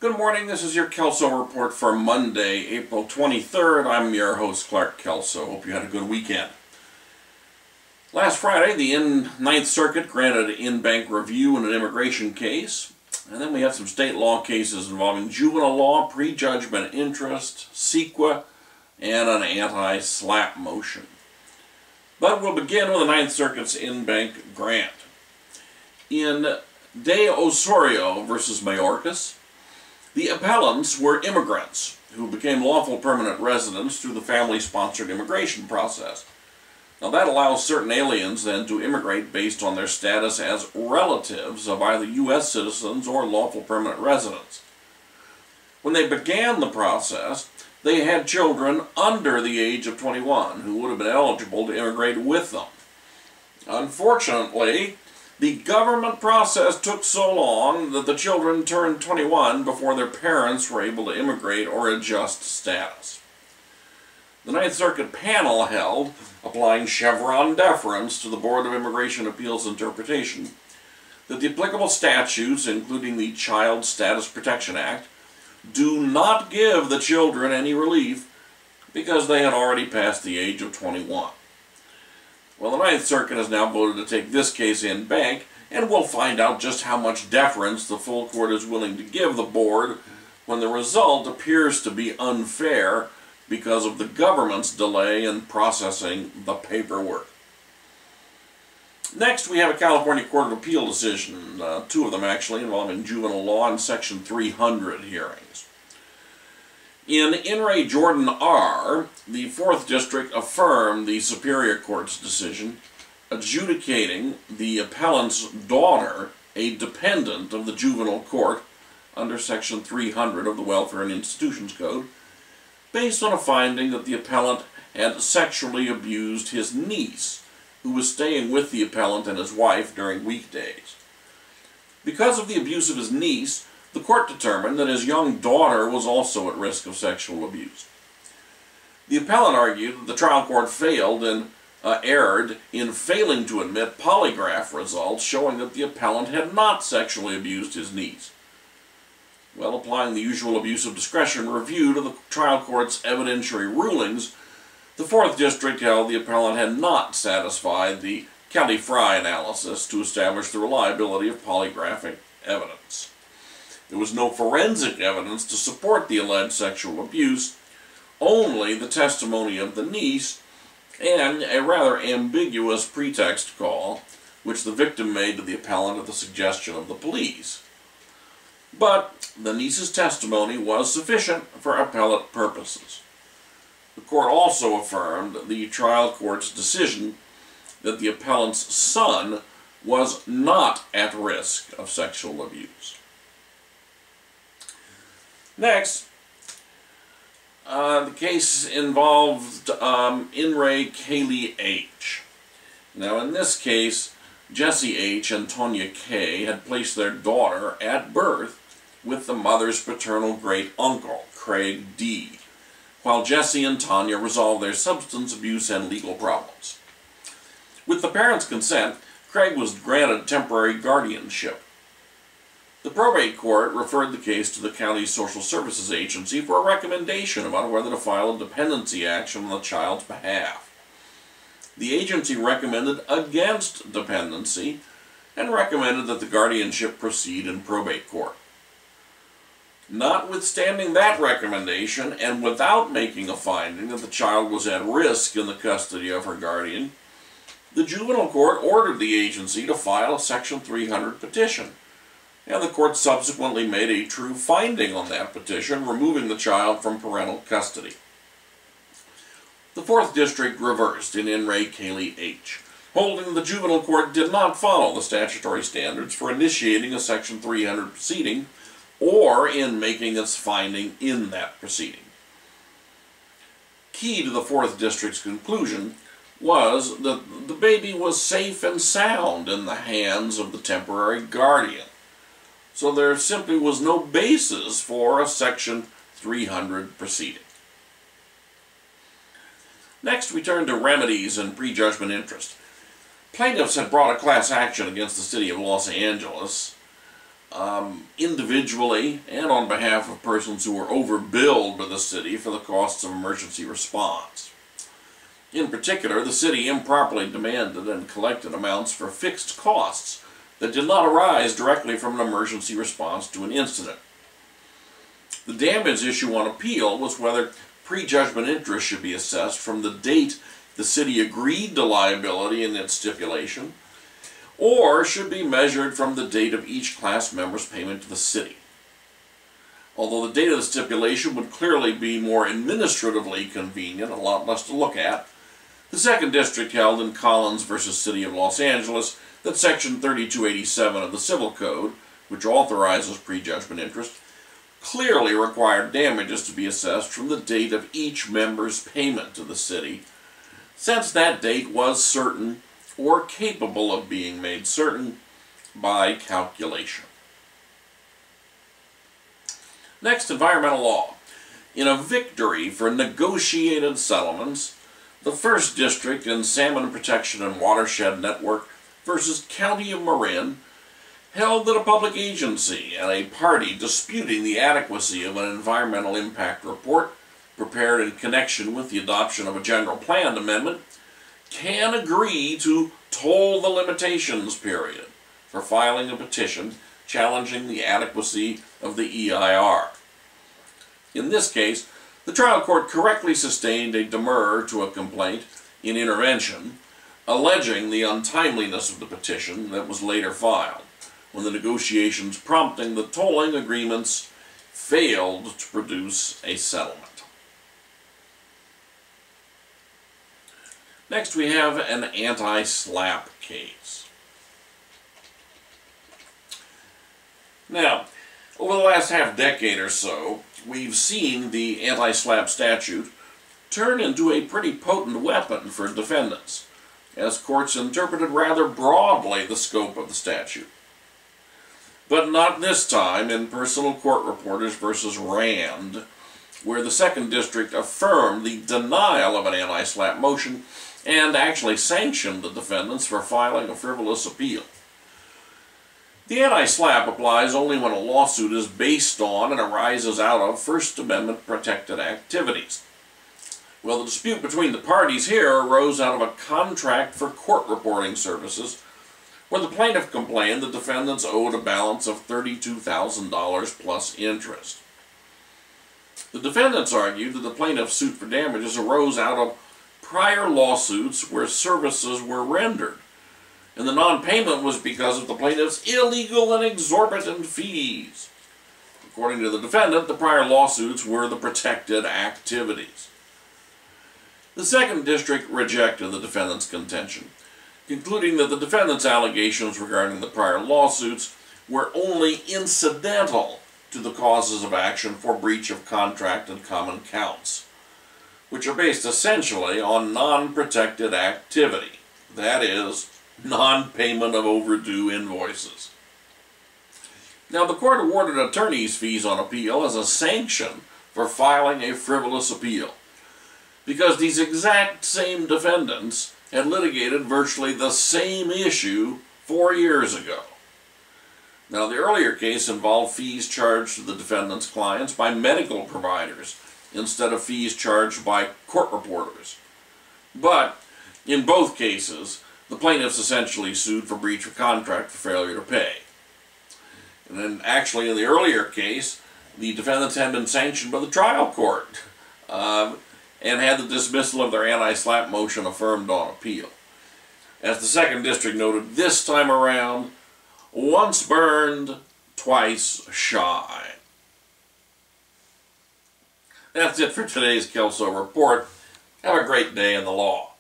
Good morning, this is your Kelso Report for Monday, April 23rd. I'm your host, Clark Kelso. Hope you had a good weekend. Last Friday, the Ninth Circuit granted in-bank review in an immigration case. And then we have some state law cases involving juvenile law, prejudgment interest, CEQA, and an anti-SLAPP motion. But we'll begin with the Ninth Circuit's in-bank grant. In De Osorio v. Mayorkas, the appellants were immigrants who became lawful permanent residents through the family-sponsored immigration process. Now that allows certain aliens then to immigrate based on their status as relatives of either U.S. citizens or lawful permanent residents. When they began the process, they had children under the age of 21 who would have been eligible to immigrate with them. Unfortunately, the government process took so long that the children turned 21 before their parents were able to immigrate or adjust status. The Ninth Circuit panel held, applying Chevron deference to the Board of Immigration Appeals interpretation, that the applicable statutes, including the Child Status Protection Act, do not give the children any relief because they had already passed the age of 21. Well, the Ninth Circuit has now voted to take this case in bank, and we'll find out just how much deference the full court is willing to give the board when the result appears to be unfair because of the government's delay in processing the paperwork. Next, we have a California Court of Appeal decision, two of them actually, involving juvenile law and Section 300 hearings. In In re Jordan R., the 4th District affirmed the Superior Court's decision adjudicating the appellant's daughter a dependent of the juvenile court under Section 300 of the Welfare and Institutions Code, based on a finding that the appellant had sexually abused his niece, who was staying with the appellant and his wife during weekdays. Because of the abuse of his niece, the court determined that his young daughter was also at risk of sexual abuse. The appellant argued that the trial court erred in failing to admit polygraph results showing that the appellant had not sexually abused his niece. Well, applying the usual abuse of discretion review to the trial court's evidentiary rulings, the 4th District held the appellant had not satisfied the Kelly-Frye analysis to establish the reliability of polygraphic evidence. There was no forensic evidence to support the alleged sexual abuse, only the testimony of the niece and a rather ambiguous pretext call, which the victim made to the appellant at the suggestion of the police. But the niece's testimony was sufficient for appellate purposes. The court also affirmed the trial court's decision that the appellant's son was not at risk of sexual abuse. Next, the case involved In re Kaylee H. Now in this case, Jesse H. and Tonya K. had placed their daughter at birth with the mother's paternal great-uncle, Craig D., while Jesse and Tonya resolved their substance abuse and legal problems. With the parents' consent, Craig was granted temporary guardianship. The probate court referred the case to the county's social services agency for a recommendation about whether to file a dependency action on the child's behalf. The agency recommended against dependency and recommended that the guardianship proceed in probate court. Notwithstanding that recommendation, and without making a finding that the child was at risk in the custody of her guardian, the juvenile court ordered the agency to file a Section 300 petition, and the court subsequently made a true finding on that petition, removing the child from parental custody. The 4th District reversed in re Kaylee H., holding the juvenile court did not follow the statutory standards for initiating a Section 300 proceeding or in making its finding in that proceeding. Key to the 4th District's conclusion was that the baby was safe and sound in the hands of the temporary guardian, so there simply was no basis for a Section 300 proceeding. Next, we turn to remedies and prejudgment interest. Plaintiffs had brought a class action against the city of Los Angeles individually and on behalf of persons who were overbilled by the city for the costs of emergency response. In particular, the city improperly demanded and collected amounts for fixed costs that did not arise directly from an emergency response to an incident. The damage issue on appeal was whether prejudgment interest should be assessed from the date the city agreed to liability in its stipulation, or should be measured from the date of each class member's payment to the city. Although the date of the stipulation would clearly be more administratively convenient, a lot less to look at, the Second District held in Collins v. City of Los Angeles that Section 3287 of the Civil Code, which authorizes prejudgment interest, clearly required damages to be assessed from the date of each member's payment to the city, since that date was certain or capable of being made certain by calculation. Next, environmental law. In a victory for negotiated settlements, the First District in Salmon Protection and Watershed Network versus County of Marin held that a public agency and a party disputing the adequacy of an environmental impact report prepared in connection with the adoption of a general plan amendment can agree to toll the limitations period for filing a petition challenging the adequacy of the EIR. In this case, the trial court correctly sustained a demurrer to a complaint in intervention, alleging the untimeliness of the petition that was later filed, when the negotiations prompting the tolling agreements failed to produce a settlement. Next, we have an anti-SLAPP case. Now, over the last half-decade or so, we've seen the anti-SLAPP statute turn into a pretty potent weapon for defendants, as courts interpreted rather broadly the scope of the statute. But not this time in Personal Court Reporters v. Rand, where the Second District affirmed the denial of an anti-SLAPP motion and actually sanctioned the defendants for filing a frivolous appeal. The anti-SLAPP applies only when a lawsuit is based on and arises out of First Amendment protected activities. Well, the dispute between the parties here arose out of a contract for court reporting services where the plaintiff complained the defendants owed a balance of $32,000 plus interest. The defendants argued that the plaintiff's suit for damages arose out of prior lawsuits where services were rendered, and the non-payment was because of the plaintiff's illegal and exorbitant fees. According to the defendant, the prior lawsuits were the protected activities. The Second District rejected the defendant's contention, concluding that the defendant's allegations regarding the prior lawsuits were only incidental to the causes of action for breach of contract and common counts, which are based essentially on non-protected activity, that is, non-payment of overdue invoices. Now, the court awarded attorney's fees on appeal as a sanction for filing a frivolous appeal, because these exact same defendants had litigated virtually the same issue 4 years ago. Now, the earlier case involved fees charged to the defendant's clients by medical providers instead of fees charged by court reporters. But, in both cases, the plaintiffs essentially sued for breach of contract for failure to pay. And then, actually, in the earlier case, the defendants had been sanctioned by the trial court and had the dismissal of their anti-SLAPP motion affirmed on appeal. As the Second District noted this time around, once burned, twice shy. That's it for today's Kelso Report. Have a great day in the law.